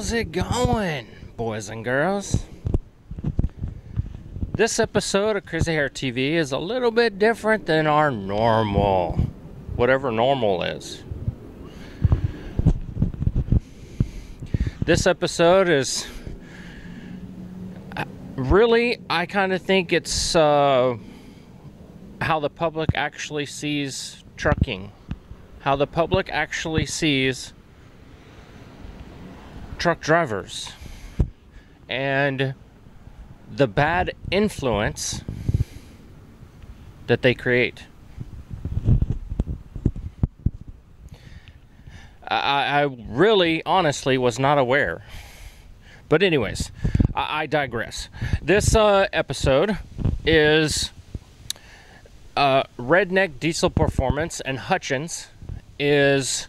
How's it going, boys and girls? This episode of Crazy Hair TV is a little bit different than our normal, whatever normal is. This episode is really, I kind of think it's how the public actually sees trucking. How the public actually sees truck drivers and the bad influence that they create. I really, honestly, was not aware. But anyways, I digress. This episode is Redneck Diesel Performance and Hutchins is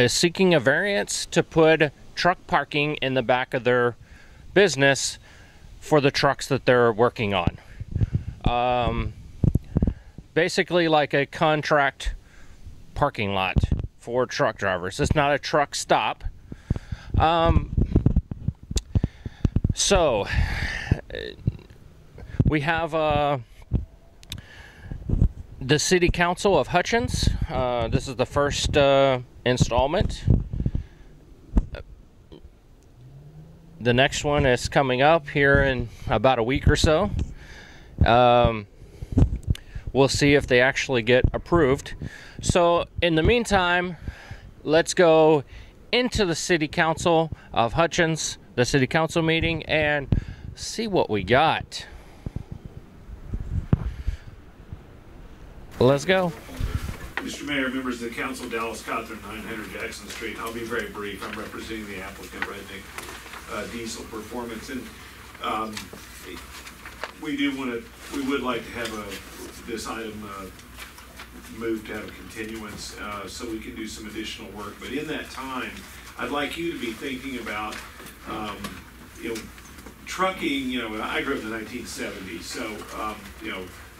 seeking a variance to put truck parking in the back of their business for the trucks that they're working on. Basically like a contract parking lot for truck drivers. It's not a truck stop. So we have the City Council of Hutchins. This is the first installment. The next one is coming up here in about a week or so. We'll see if they actually get approved. So in the meantime, let's go into the City Council of Hutchins, the City Council meeting, and see what we got. Let's go. Mr. Mayor, members of the council, Dallas Cawthorn, 900 Jackson Street. I'll be very brief. I'm representing the applicant, Redneck Diesel Performance, and we would like to have this item moved to have a continuance so we can do some additional work. But in that time, I'd like you to be thinking about, trucking. I grew up in the 1970s, so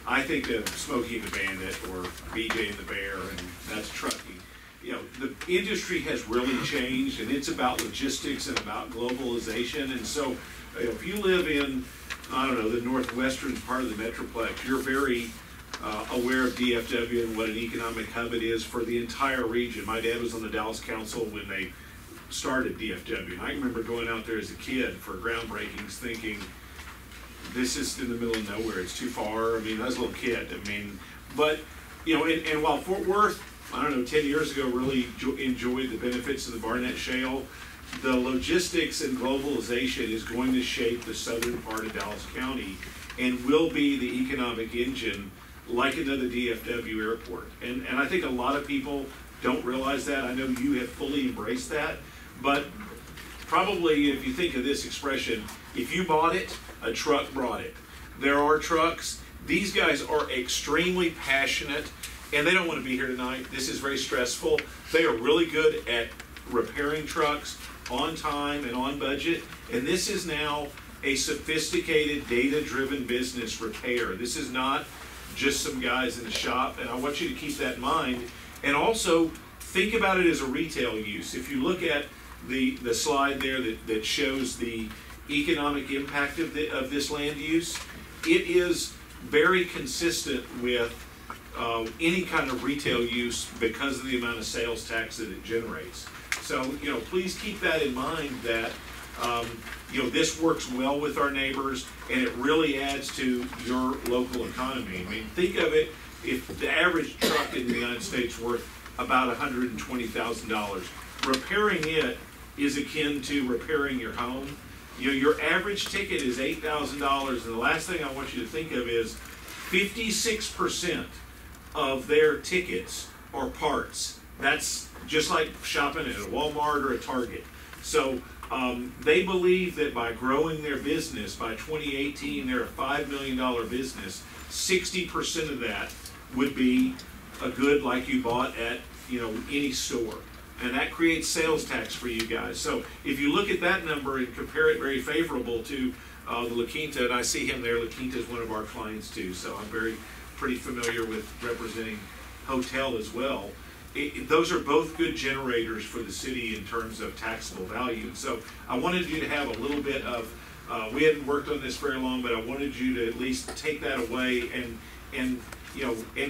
I think of Smokey and the Bandit or BJ and the Bear, and that's trucking. The industry has really changed, and it's about logistics and about globalization. And so if you live in, the northwestern part of the Metroplex, you're very aware of DFW and what an economic hub it is for the entire region. My dad was on the Dallas Council when they started DFW, and I remember going out there as a kid for groundbreakings thinking, this is in the middle of nowhere. It's too far. I was a little kid. But, and while Fort Worth, 10 years ago, really enjoyed the benefits of the Barnett Shale, the logistics and globalization is going to shape the southern part of Dallas County and will be the economic engine like another DFW airport. And I think a lot of people don't realize that. I know you have fully embraced that. But probably if you think of this expression, if you bought it, a truck brought it. There are trucks. These guys are extremely passionate, and they don't want to be here tonight. This is very stressful. They are really good at repairing trucks on time and on budget, and this is now a sophisticated, data-driven business repair. This is not just some guys in the shop, and I want you to keep that in mind. And also, think about it as a retail use. If you look at the slide there that shows the economic impact of this land use, it is very consistent with any kind of retail use because of the amount of sales tax that it generates. So, please keep that in mind that, this works well with our neighbors and it really adds to your local economy. Think of it, if the average truck in the United States worth about $120,000, repairing it is akin to repairing your home. Your average ticket is $8,000, and the last thing I want you to think of is 56% of their tickets are parts. That's just like shopping at a Walmart or a Target. So they believe that by growing their business, by 2018, they're a $5 million business, 60% of that would be a good like you bought at any store. And that creates sales tax for you guys. So if you look at that number and compare it very favorable to the La Quinta, and I see him there, La Quinta is one of our clients too, so I'm pretty familiar with representing hotel as well. those are both good generators for the city in terms of taxable value. So I wanted you to have a little bit of, we hadn't worked on this very long, but I wanted you to at least take that away and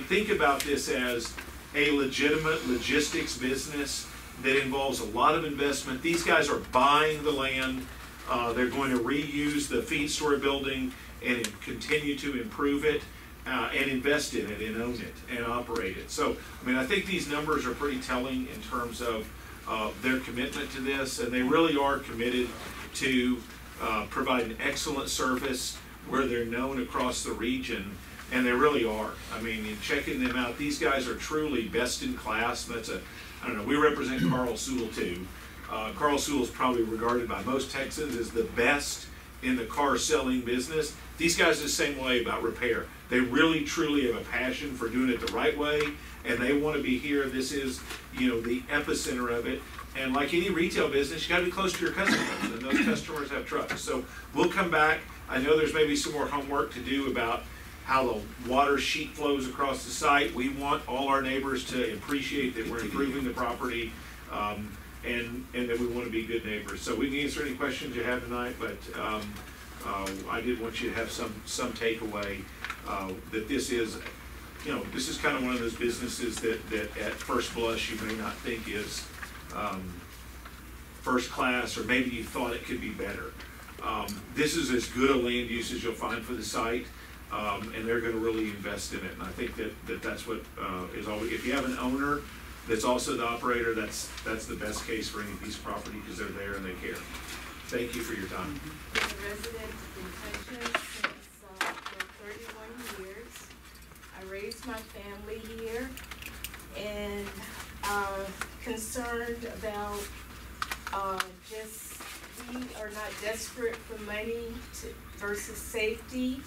think about this as a legitimate logistics business that involves a lot of investment. These guys are buying the land. They're going to reuse the feed store building and continue to improve it. And invest in it and own it and operate it. So, I mean, I think these numbers are pretty telling in terms of their commitment to this, and they really are committed to provide an excellent service where they're known across the region, and they really are. I mean, in checking them out, these guys are truly best in class. I don't know, we represent Carl Sewell too. Carl Sewell is probably regarded by most Texans as the best in the car selling business. These guys are the same way about repair. They really, truly have a passion for doing it the right way, and they want to be here. This is, the epicenter of it. And like any retail business, you got to be close to your customers, and those customers have trucks. So we'll come back. I know there's maybe some more homework to do about how the water sheet flows across the site. We want all our neighbors to appreciate that we're improving the property, and that we want to be good neighbors. So we can answer any questions you have tonight, but I did want you to have some takeaway that this is, this is kind of one of those businesses that at first blush you may not think is first class, or maybe you thought it could be better. This is as good a land use as you'll find for the site, and they're going to really invest in it. And I think that's what is always, if you have an owner that's also the operator, that's the best case for any piece of property, because they're there and they care. Thank you for your time. Been a resident in Hutchins for 31 years. I raised my family here, and concerned about we are not desperate for money versus safety.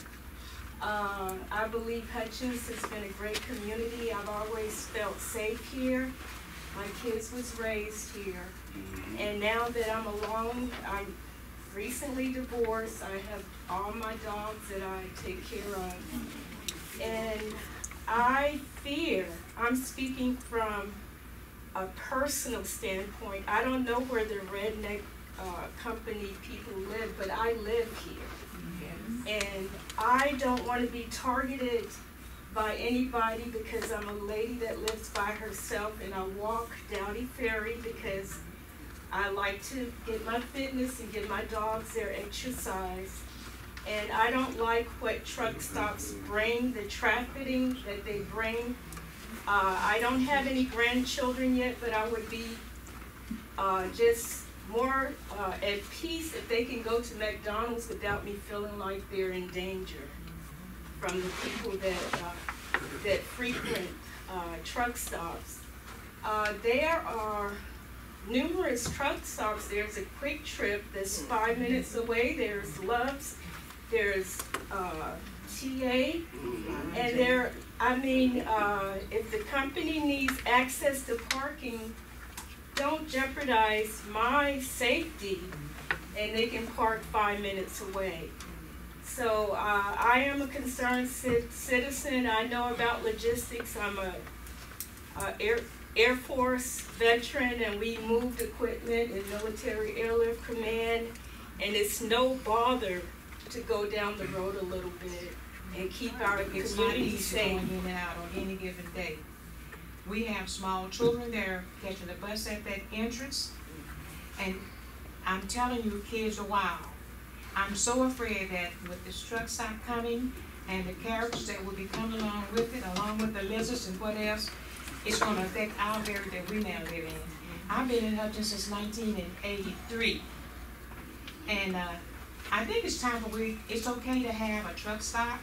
I believe Hutchins has been a great community. I've always felt safe here. My kids was raised here. And now that I'm alone, I'm recently divorced. I have all my dogs that I take care of. And I fear, I'm speaking from a personal standpoint. I don't know where the Redneck company people live, but I live here. And I don't want to be targeted by anybody because I'm a lady that lives by herself, and I walk Dowdy Ferry because I like to get my fitness and give my dogs their exercise. And I don't like what truck stops bring, the trafficking that they bring. I don't have any grandchildren yet, but I would be just more at peace if they can go to McDonald's without me feeling like they're in danger from the people that frequent truck stops. There are numerous truck stops. There's a Quick Trip that's 5 minutes away. There's Love's. There's TA. And if the company needs access to parking, don't jeopardize my safety, and they can park 5 minutes away. So I am a concerned citizen. I know about logistics. I'm a Air Force veteran, and we moved equipment in Military Airlift Command, and it's no bother to go down the road a little bit and keep our community safe. Going in and out on any given day. We have small children that are catching the bus at that entrance, and I'm telling you, kids are wild. I'm so afraid that with this truck stop coming and the carriages that will be coming along with it, along with the lizards and what else, it's going to affect our area that we now live in. I've been in Hutchins since 1983, and I think it's time it's okay to have a truck stop,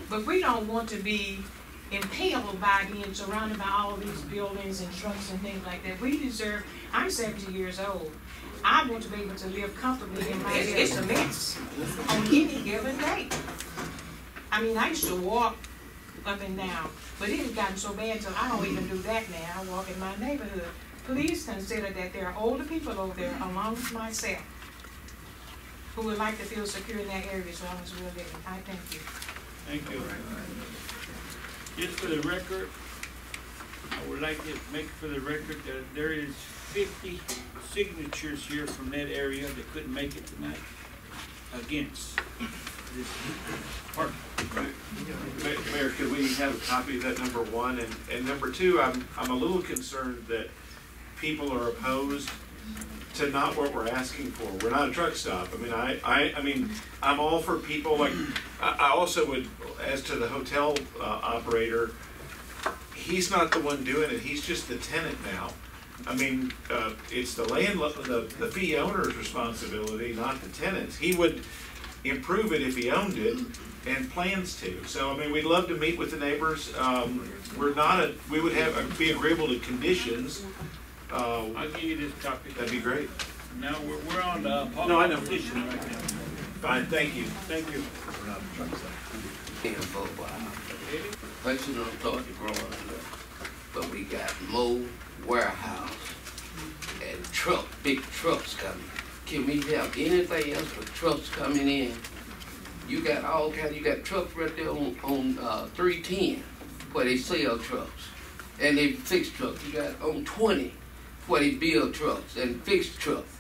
but we don't want to be impaled by being surrounded by all these buildings and trucks and things like that. We deserve, I'm 70 years old. I want to be able to live comfortably in my area. It's a mess on any given day. I mean, I used to walk up and down, but it has gotten so bad so I don't even do that now. I walk in my neighborhood. Please consider that there are older people over there, along with myself, who would like to feel secure in that area as long as we're living. I thank you. Thank you. Just for the record, I would like to make for the record that there is 50 signatures here from that area that couldn't make it tonight against this park. Mayor, could we have a copy of that, number one? And number two, I'm a little concerned that people are opposed to not what we're asking for. We're not a truck stop. I mean, I'm all for people like, I also would, as to the hotel operator, he's not the one doing it, he's just the tenant now. I mean, it's the the fee owner's responsibility, not the tenant's. He would improve it if he owned it, and plans to. So, I mean, we'd love to meet with the neighbors. We would be agreeable to conditions. I'll give you this copy. That'd be great. Now, we're on the No, I know. position right now. Fine, thank you. Thank you. For a while. Hutchins don't start to grow up, but we got Moe warehouse and big trucks coming. Can we have anything else but trucks coming in? You got all kinds. You got trucks right there on 310 where they sell trucks and they fix trucks. You got on 20 where they build trucks and fix trucks.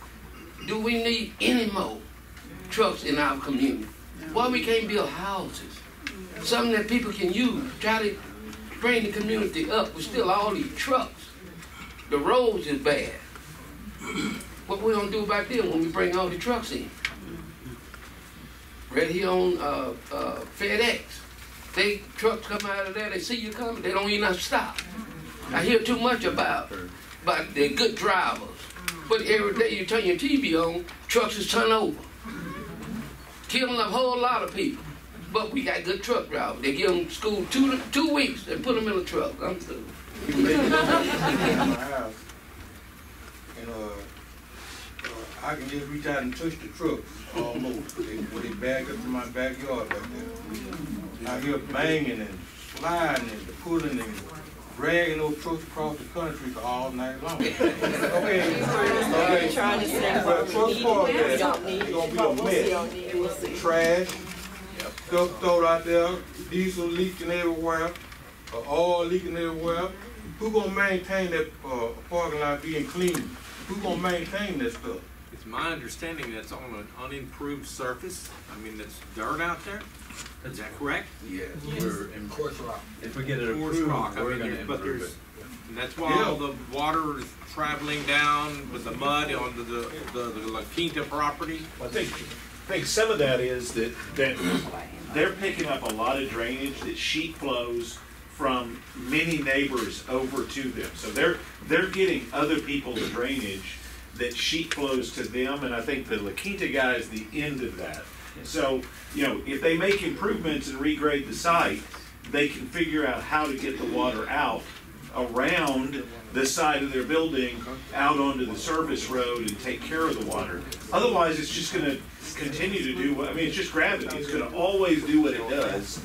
Do we need any more trucks in our community? Why we can't build houses? Something that people can use. Try to bring the community up with still all these trucks. The roads is bad. What we gonna do about them when we bring all the trucks in? Right here on FedEx. Trucks come out of there, they see you coming, they don't even have to stop. I hear too much about the good drivers. But every day you turn your TV on, trucks is turned over. Killing a whole lot of people. But we got good truck drivers. They give them school 2 weeks and put them in a truck. I'm through. I can just reach out and touch the truck almost. They bag up to my backyard back there. I hear banging and sliding and pulling and dragging those trucks across the country all night long. Okay. Trying to send but truck park there, it's gonna be a mess. Trash, stuff thrown out there, diesel leaking everywhere, oil leaking everywhere. Who gonna maintain that parking lot being clean? Who gonna maintain that stuff? It's my understanding that's on an unimproved surface. I mean, that's dirt out there. Is that correct? Yes. We're in coarse rock. If we get it approved, rock, we're going to improve it. And that's why all the water is traveling down with the mud onto the La Quinta property. I think some of that is that they're picking up a lot of drainage that sheet flows from many neighbors over to them. So they're getting other people's drainage that sheet flows to them, and I think the La Quinta guy is the end of that. So, if they make improvements and regrade the site, they can figure out how to get the water out around the side of their building, out onto the service road, and take care of the water. Otherwise, it's just going to continue to do it's just gravity. It's going to always do what it does,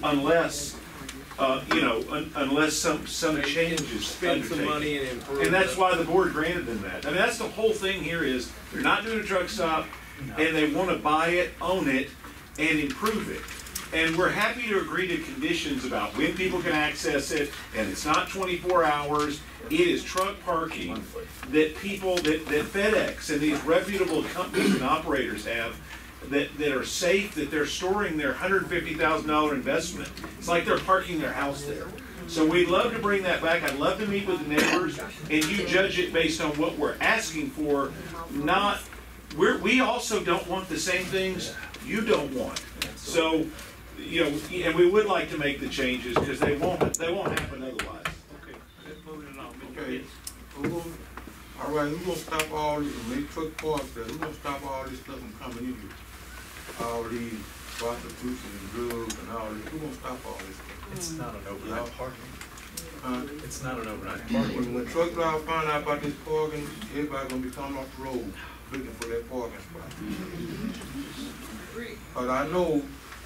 unless unless some changes spend some money and improve. And that's why the board granted them that. I mean, that's the whole thing here is they're not doing a truck stop, and they want to buy it, own it, and improve it. And we're happy to agree to conditions about when people can access it, and it's not 24 hours. It is truck parking that FedEx and these reputable companies and operators have that are safe, that they're storing their $150,000 investment. It's like they're parking their house there. So we'd love to bring that back. I'd love to meet with the neighbors, and you judge it based on what we're asking for. We also don't want the same things you don't want. So, and we would like to make the changes because they won't happen otherwise. Okay, let's move it along. Okay. All right, who's gonna stop all this? Make truck parks there. Who's gonna stop all this stuff from coming in here? All these prostitution and drugs and all this. Who's gonna stop all this stuff? It's not an overnight parking. It's not an overnight When parking. truck drivers find out about this parking, everybody gonna be coming off the road looking for that parking spot. But I know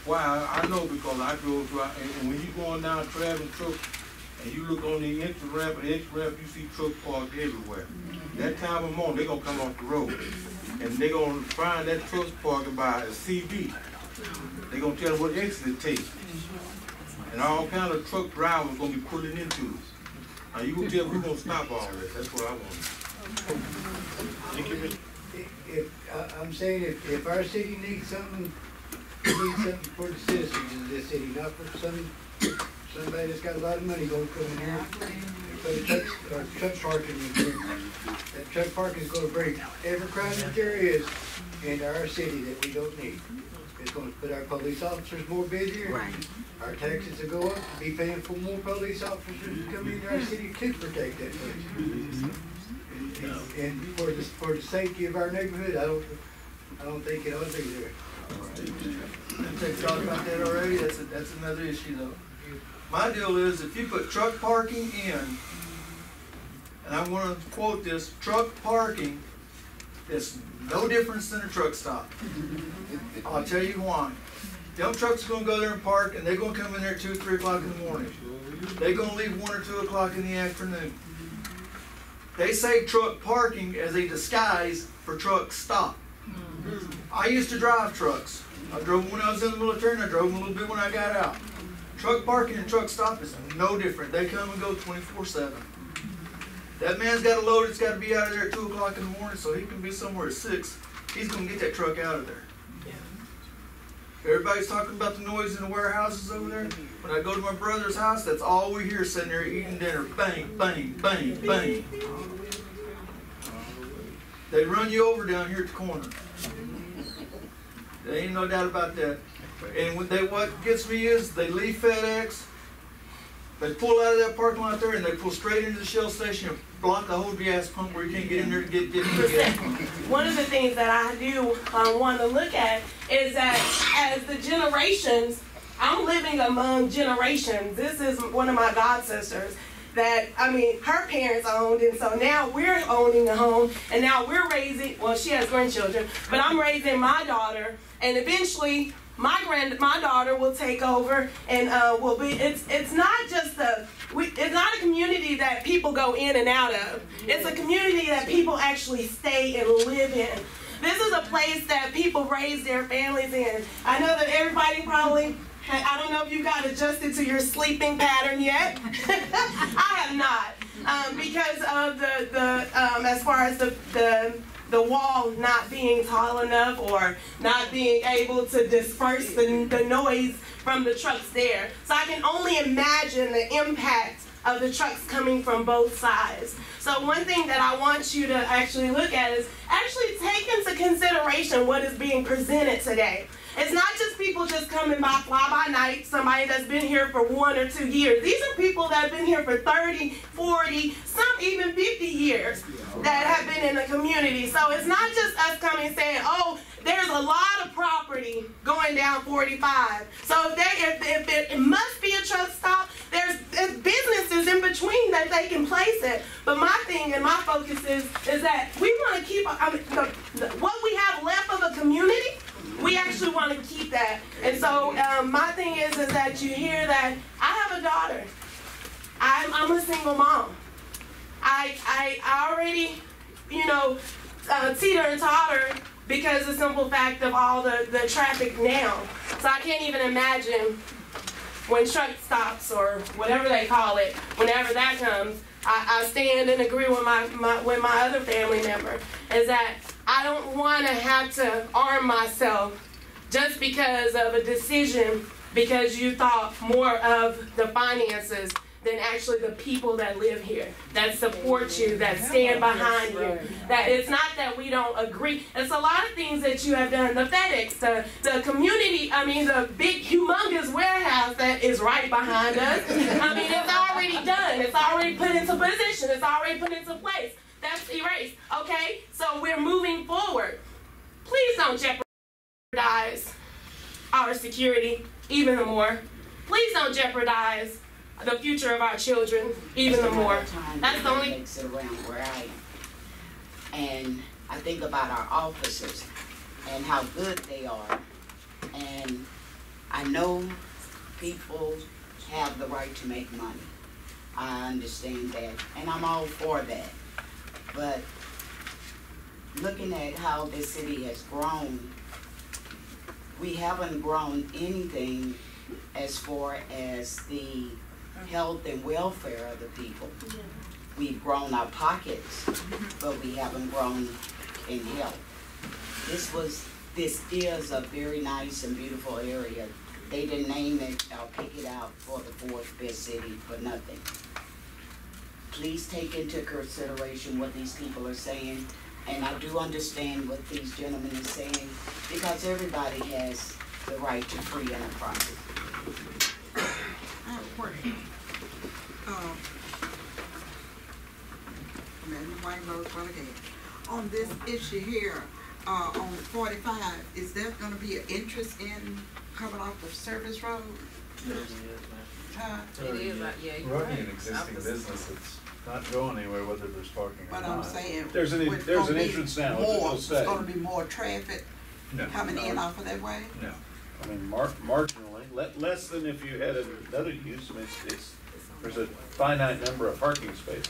why. I know because I drove through, and when you going down traveling truck, and you look on the entry ramp and the exit ramp, you see truck parked everywhere. That time of morning, they're gonna come off the road, and they're gonna find that truck parking by a CB. They're gonna tell them what exit to take, and all kind of truck drivers gonna be pulling into it. Now, you will tell me we're gonna stop all this, that's what I want. I'm saying if our city needs something for the citizens of this city, not for somebody that's got a lot of money going to come in here and put a truck parking in here. That truck parking is going to bring every crowd that there is into our city that we don't need. It's going to put our police officers more busier. Right. Our taxes will go up, be paying for more police officers to come into our city to protect that place. And for the safety of our neighborhood, I don't think it ought to be there. They've talked about that already. That's another issue though. My deal is if you put truck parking in, and I want to quote this, truck parking is no difference than a truck stop. I'll tell you why. Them trucks are going to go there and park, and they're going to come in there at 2 or 3 o'clock in the morning. They're going to leave 1 or 2 o'clock in the afternoon. They say truck parking as a disguise for truck stop. I used to drive trucks. I drove them when I was in the military, and I drove them a little bit when I got out. Truck parking and truck stop is no different. They come and go 24/7. That man's got a load that's got to be out of there at 2 o'clock in the morning, so he can be somewhere at 6. He's going to get that truck out of there. Everybody's talking about the noise in the warehouses over there. When I go to my brother's house, that's all we hear sitting there eating dinner. Bang, bang, bang, bang. They run you over down here at the corner. There ain't no doubt about that. And what gets me is they leave FedEx, they pull out of that parking lot there, and they pull straight into the Shell station and block the whole gas pump where you can't get in there to get gas. One of the things that I do want to look at is that as the generations, I'm living among generations. This is one of my god sisters that, I mean, her parents owned, and so now we're owning a home, and now we're raising, well, she has grandchildren, but I'm raising my daughter, and eventually my daughter will take over, and will be. It's not just it's not a community that people go in and out of. It's a community that people actually stay and live in. This is a place that people raise their families in. I know that everybody probably, I don't know if you got adjusted to your sleeping pattern yet. I have not, because of as far as the wall not being tall enough or not being able to disperse the noise from the trucks there. So I can only imagine the impact of the trucks coming from both sides. So one thing that I want you to actually look at is actually take into consideration what is being presented today. It's not just people just coming by fly by night, somebody that's been here for 1 or 2 years. These are people that have been here for 30, 40, some even 50 years that have been in the community. So it's not just us coming saying, oh, there's a lot of property going down 45. So if it must be a truck stop, there's businesses in between that they can place it. But my thing and my focus is that we want to keep what we have left of a community. We actually want to keep that. And so my thing is that you hear that I have a daughter. I'm a single mom. I already, teeter and totter because of the simple fact of all the traffic now. So I can't even imagine when truck stops or whatever they call it, whenever that comes. I stand and agree with my other family member, is that I don't want to have to arm myself just because of a decision because you thought more of the finances than actually the people that live here, that support you, that stand behind you. That it's not that we don't agree. It's a lot of things that you have done. The FedEx, the community, the big, humongous warehouse that is right behind us. It's already done. It's already put into position. It's already put into place. That's erased. Okay? So we're moving forward. Please don't jeopardize our security even more. Please don't jeopardize the future of our children even more. That's the only makes it around where I am. And I think about our officers and how good they are. And I know people have the right to make money. I understand that. And I'm all for that. But looking at how this city has grown, we haven't grown anything as far as the health and welfare of the people. We've grown our pockets, but we haven't grown in health. This is a very nice and beautiful area. They didn't name it or pick it out for the 4th best city for nothing. Please take into consideration what these people are saying, and I do understand what these gentlemen are saying, because everybody has the right to free enterprise. I have a question. On this issue here, on 45, is there going to be an interest in coming off the service road? It is, yeah, you're right. An existing business, it's not going anywhere whether there's parking or not. But I'm saying, there's an entrance now. There's going to be more traffic coming in off of that way? No. I mean, marginally, less than if you had another use. I mean, there's a finite number of parking spaces,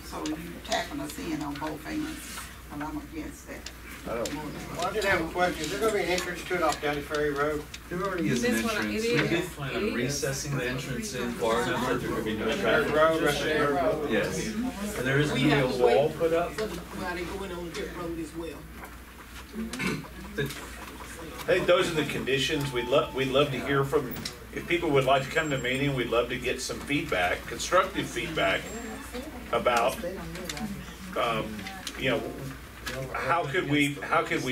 So you're tapping us in on both ends, and I'm against that. Well, I did have a question. Is there going to be an entrance to it off Downey Ferry Road? There already is an entrance. We did plan on recessing the entrance in far enough that there could be no traffic. Road. Yes. And there is going to be a wall put up. While they going on the road as well. I think those are the conditions. We'd love to hear from, if people would like to come to a meeting, we'd love to get some feedback, constructive feedback about, you know, how could we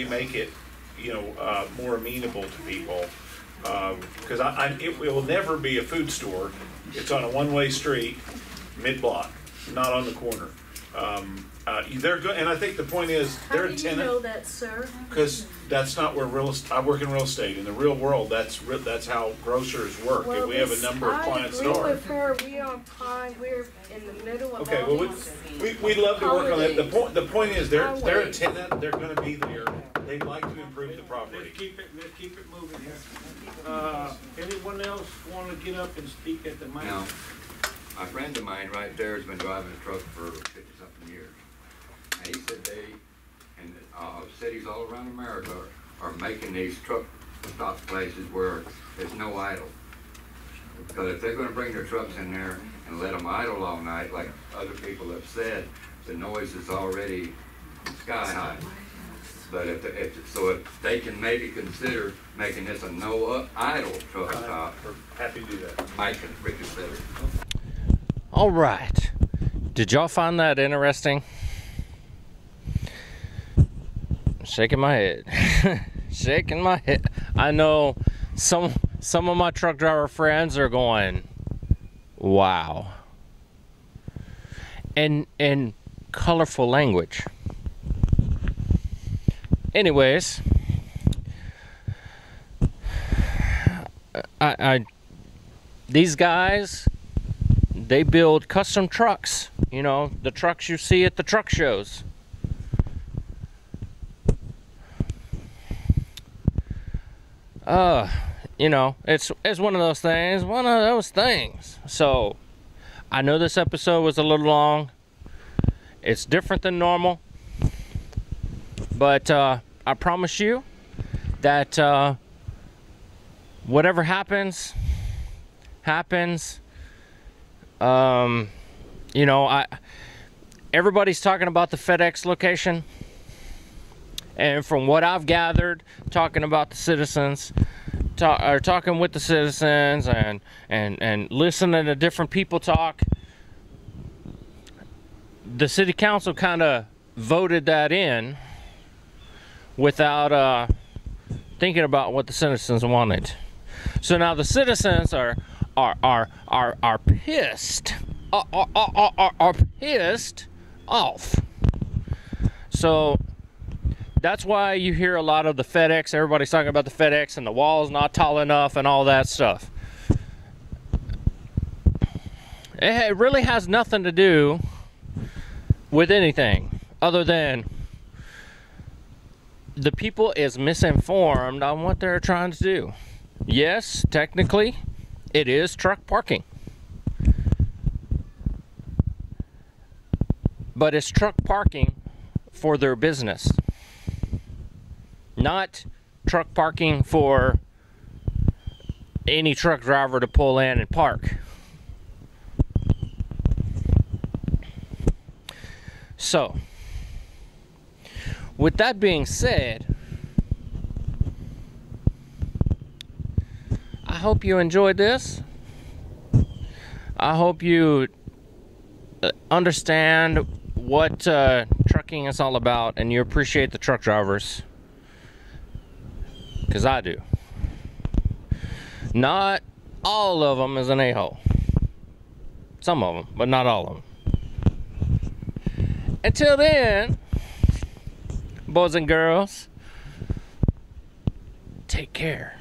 make it, you know, more amenable to people? Because it will never be a food store. It's on a one-way street, mid-block, not on the corner. And I think the point is, they're a tenant. How do you know that, sir? Because that's not where I work in real estate. In the real world, that's how grocers work. Well, and we have a number of clients that I agree are. with her. We are on Pine. We're in the middle of Okay, all well, these we'd love to work on that. The point is, they're a Highways. tenant. They're going to be there. They'd like to improve the property. Let's keep it moving here. Anyone else want to get up and speak at the mic? Now, a friend of mine right there has been driving a truck for 50-something years. And he said and cities all around America are making these truck stop places where there's no idle. Because if they're going to bring their trucks in there and let them idle all night, like other people have said, the noise is already sky high. But if they can maybe consider making this a no idle truck stop, happy to do that. I can reconsider. All right. Did y'all find that interesting? Shaking my head. Shaking my head. I know some of my truck driver friends are going, wow. And in colorful language. Anyways, these guys, they build custom trucks. You know, the trucks you see at the truck shows. You know, it's one of those things. So, I know this episode was a little long. It's different than normal. But I promise you that whatever happens. You know, everybody's talking about the FedEx location. And from what I've gathered, talking about the citizens, talking with the citizens and listening to different people talk, the city council kind of voted that in without thinking about what the citizens wanted. So now the citizens are pissed, are pissed off. So that's why you hear a lot of the FedEx. Everybody's talking about the FedEx and the wall's not tall enough and all that stuff. It really has nothing to do with anything other than the people is misinformed on what they're trying to do. Yes, technically, it is truck parking. But it's truck parking for their business. Not truck parking for any truck driver to pull in and park. So, with that being said, I hope you enjoyed this. I hope you understand what trucking is all about, and you appreciate the truck drivers, because I do. Not all of them is an a-hole. Some of them, but not all of them. Until then, boys and girls, take care.